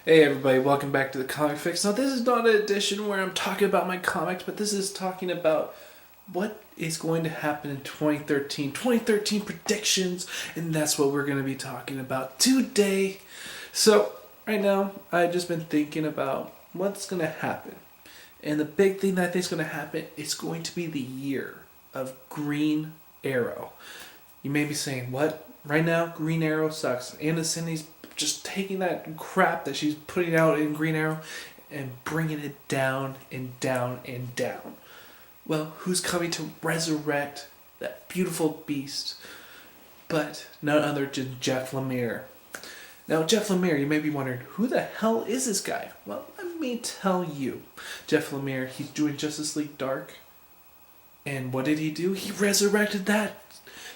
Hey everybody, welcome back to the Comic Fix. Now this is not an edition where I'm talking about my comics, but this is talking about what is going to happen in 2013. 2013 predictions, and that's what we're going to be talking about today. So, right now, I've just been thinking about what's going to happen. And the big thing that I think is going to happen is going to be the year of Green Arrow. You may be saying, what? Right now, Green Arrow sucks. Anna Cindy's just taking that crap that she's putting out in Green Arrow and bringing it down and down and down. Well, who's coming to resurrect that beautiful beast but none other than Jeff Lemire? Now, Jeff Lemire, you may be wondering, who the hell is this guy? Well, let me tell you. Jeff Lemire, he's doing Justice League Dark. And what did he do? He resurrected that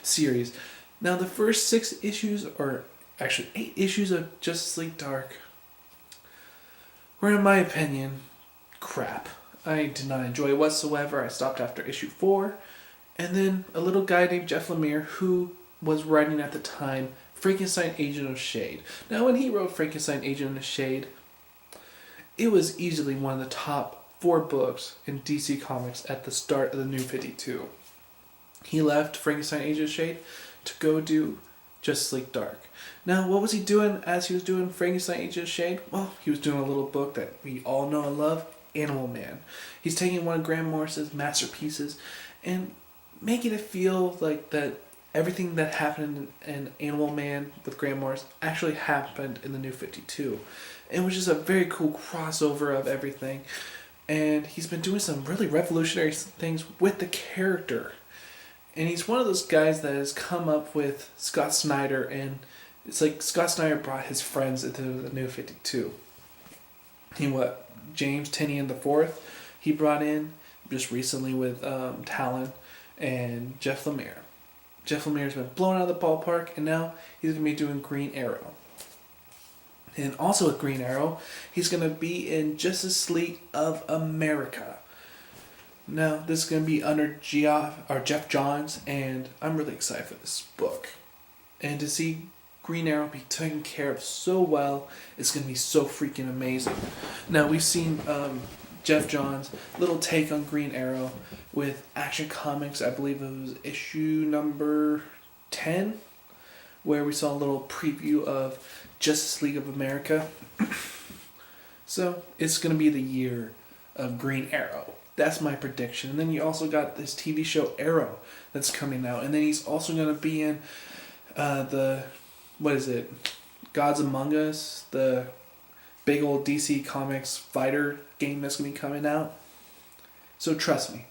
series. Now, the first 6 issues, or actually 8 issues of Justice League Dark, were, in my opinion, crap. I did not enjoy it whatsoever. I stopped after issue 4. And then a little guy named Jeff Lemire, who was writing at the time Frankenstein Agent of Shade. Now, when he wrote Frankenstein Agent of Shade, it was easily one of the top 4 books in DC Comics at the start of the New 52. He left Frankenstein Agent of Shade to go do Justice League Dark. Now, what was he doing as he was doing Frankenstein Agent of Shade? Well, he was doing a little book that we all know and love, Animal Man. He's taking one of Grant Morrison's masterpieces and making it feel like that everything that happened in Animal Man with Grant Morrison actually happened in the New 52. It was just a very cool crossover of everything. And he's been doing some really revolutionary things with the character. And he's one of those guys that has come up with Scott Snyder, and it's like Scott Snyder brought his friends into the New 52. James Tynion IV, he brought in just recently with Talon and Jeff Lemire. Jeff Lemire's been blown out of the ballpark, and now he's going to be doing Green Arrow. And also with Green Arrow, he's going to be in Justice League of America. Now, this is going to be under Jeff Johns, and I'm really excited for this book. And to see Green Arrow be taken care of so well, it's going to be so freaking amazing. Now, we've seen Jeff Johns' little take on Green Arrow with Action Comics. I believe it was issue number 10, where we saw a little preview of Justice League of America. So, it's going to be the year of Green Arrow. That's my prediction. And then you also got this TV show Arrow that's coming out. And then he's also going to be in Gods Among Us, the big old DC Comics fighter game that's going to be coming out. So trust me,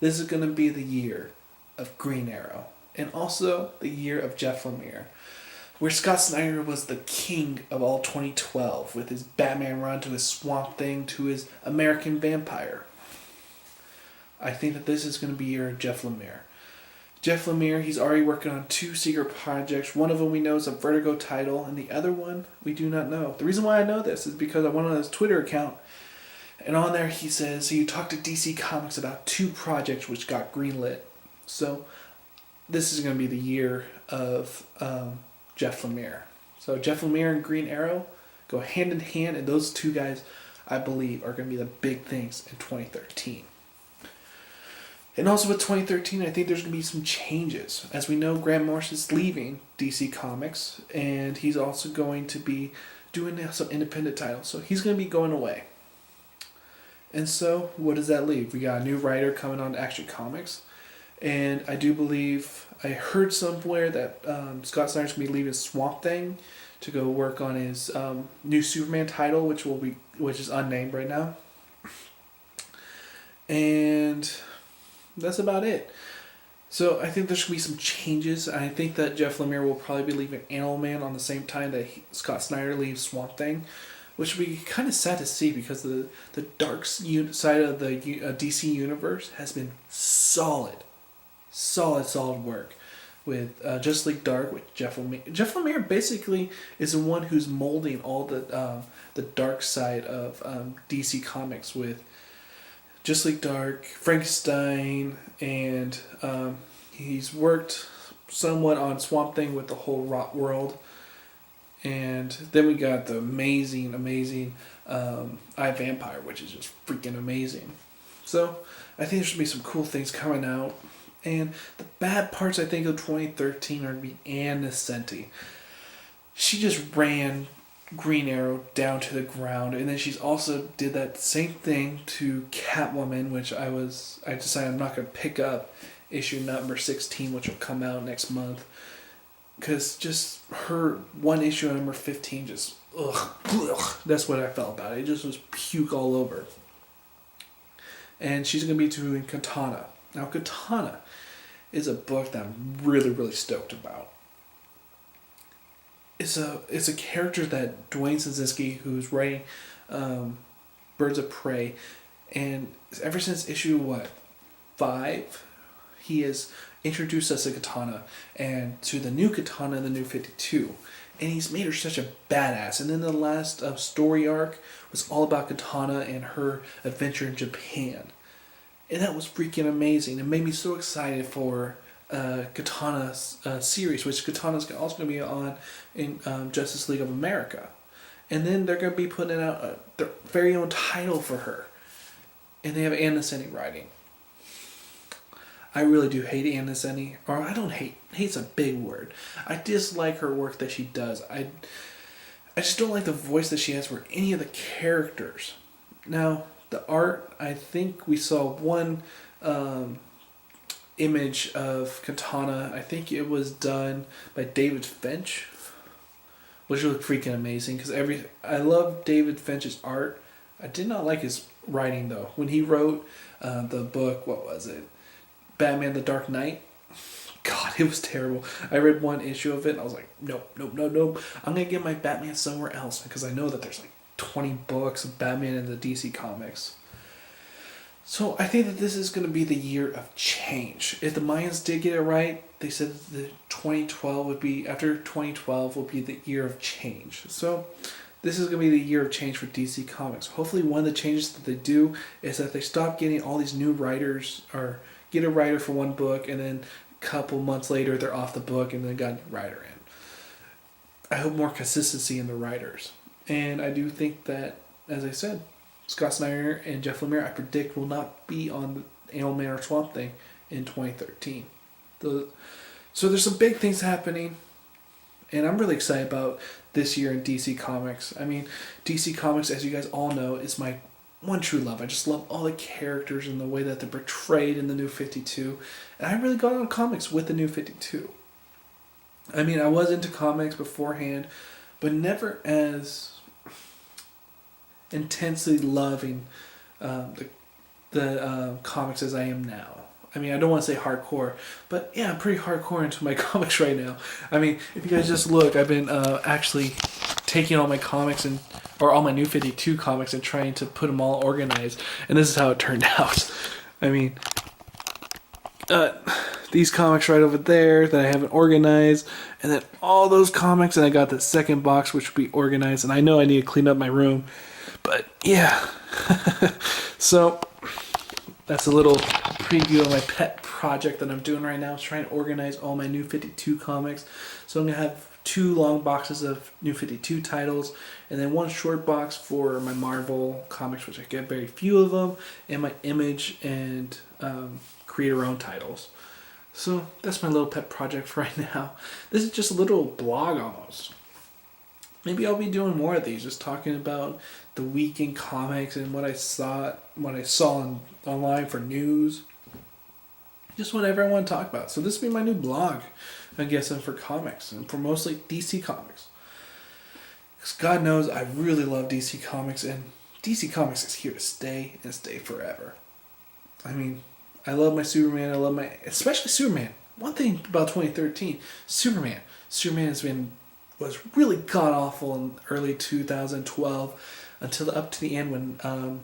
this is going to be the year of Green Arrow. And also the year of Jeff Lemire, where Scott Snyder was the king of all 2012 with his Batman run to his Swamp Thing to his American Vampire. I think that this is going to be your Jeff Lemire. Jeff Lemire, he's already working on 2 secret projects. One of them we know is a Vertigo title, and the other one we do not know. The reason why I know this is because I went on his Twitter account, and on there he says, so you talked to DC Comics about 2 projects which got greenlit. So this is going to be the year of Jeff Lemire. So Jeff Lemire and Green Arrow go hand in hand, and those 2 guys, I believe, are going to be the big things in 2013. And also with 2013, I think there's going to be some changes. As we know, Grant Morrison's leaving DC Comics, and he's also going to be doing some independent titles. So he's going to be going away. And so, what does that leave? We got a new writer coming on to Action Comics. And I do believe, I heard somewhere that Scott Snyder's going to be leaving Swamp Thing to go work on his new Superman title, which is unnamed right now. And that's about it. So I think there's going to be some changes. I think that Jeff Lemire will probably be leaving Animal Man on the same time that Scott Snyder leaves Swamp Thing, which would be kind of sad to see because the dark side of the DC universe has been solid work with Justice League Dark with Jeff Lemire. Jeff Lemire basically is the one who's molding all the dark side of DC Comics with Justice League Dark, Frankenstein, and he's worked somewhat on Swamp Thing with the whole Rot World. And then we got the amazing I Vampire, which is just freaking amazing. So I think there should be some cool things coming out. And the bad parts, I think, of 2013 are going to be Ann Nesenti. She just ran Green Arrow down to the ground, and then she's also did that same thing to Catwoman, which I decided I'm not going to pick up issue number 16, which will come out next month, because just her one issue number 15 just ugh, that's what I felt about it. It just was puke all over. And she's going to be doing Katana. Now, Katana is a book that I'm really stoked about. It's a character that Dwayne Szynski, who's writing Birds of Prey, and ever since issue 5, he has introduced us to Katana and to the new Katana in the New 52, and he's made her such a badass. And then the last story arc was all about Katana and her adventure in Japan. And that was freaking amazing. It made me so excited for Katana's series, which Katana's also going to be on in Justice League of America. And then they're going to be putting out their very own title for her. And they have Ann Nesenti writing. I really do hate Ann Nesenti. Or I don't hate. Hate's a big word. I dislike her work that she does. I just don't like the voice that she has for any of the characters. Now, the art, I think we saw one image of Katana. I think it was done by David Finch, which looked freaking amazing. Because I love David Finch's art. I did not like his writing though. When he wrote the book, what was it? Batman: The Dark Knight. God, it was terrible. I read one issue of it and I was like, nope. I'm gonna get my Batman somewhere else, because I know that there's like 20 books of Batman in the DC Comics. So I think that this is going to be the year of change. If the Mayans did get it right, they said that 2012 would be the year of change. So this is going to be the year of change for DC Comics. Hopefully one of the changes that they do is that they stop getting all these new writers, or get a writer for one book and then a couple months later they're off the book and then got a new writer in. I hope more consistency in the writers. And I do think that, as I said, Scott Snyder and Jeff Lemire, I predict, will not be on the Animal Man or Swamp Thing in 2013. So there's some big things happening, and I'm really excited about this year in DC Comics. I mean, DC Comics, as you guys all know, is my one true love. I just love all the characters and the way that they're portrayed in the New 52. And I really got into comics with the New 52. I mean, I was into comics beforehand, but never as intensely loving the comics as I am now. I mean, I don't want to say hardcore, but yeah, I'm pretty hardcore into my comics right now. I mean, if you guys just look, I've been actually taking all my comics or all my New 52 comics and trying to put them all organized, and this is how it turned out. I mean, these comics right over there that I haven't organized, and then all those comics, and I got the second box which will be organized, and I know I need to clean up my room, but yeah. So that's a little preview of my pet project that I'm doing right now. I was trying to organize all my New 52 comics. So I'm going to have 2 long boxes of New 52 titles, and then 1 short box for my Marvel comics, which I get very few of them, and my Image and create our own titles. So that's my little pet project for right now. This is just a little blog almost. Maybe I'll be doing more of these, just talking about the week in comics and what I saw online for news. Just whatever I want to talk about. So this will be my new blog, I guess, and for comics, and for mostly DC Comics. Because God knows I really love DC Comics, and DC Comics is here to stay and stay forever. I mean, I love my Superman. I love especially Superman. One thing about 2013, Superman was really god awful in early 2012 until up to the end when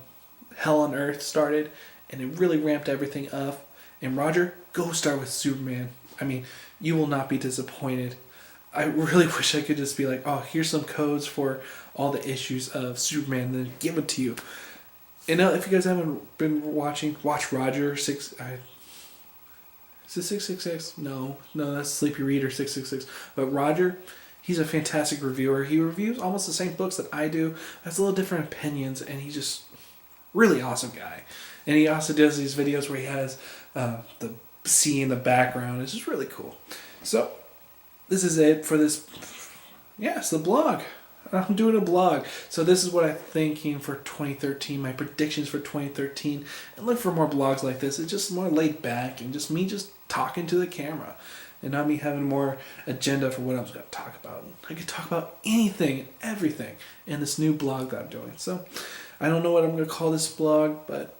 Hell on Earth started, and it really ramped everything up. And Roger, go start with Superman. I mean, you will not be disappointed. I really wish I could just be like, oh, here's some codes for all the issues of Superman, and then give it to you. And now, if you guys haven't been watching, watch Roger. Is it 666? No, that's Sleepy Reader 666. But Roger, He's a fantastic reviewer. He reviews almost the same books that I do, has a little different opinions, and he's just really awesome guy. And he also does these videos where he has the sea in the background. It's just really cool. So this is it for this. Yeah, it's the blog. I'm doing a blog. So this is what I'm thinking for 2013, my predictions for 2013. And look for more blogs like this. It's just more laid back and just me just talking to the camera. And not me having more agenda for what I'm going to talk about. I could talk about anything and everything in this new blog that I'm doing. So I don't know what I'm going to call this blog, but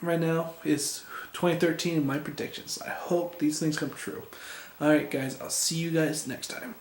right now it's 2013 and my predictions. I hope these things come true. Alright guys, I'll see you guys next time.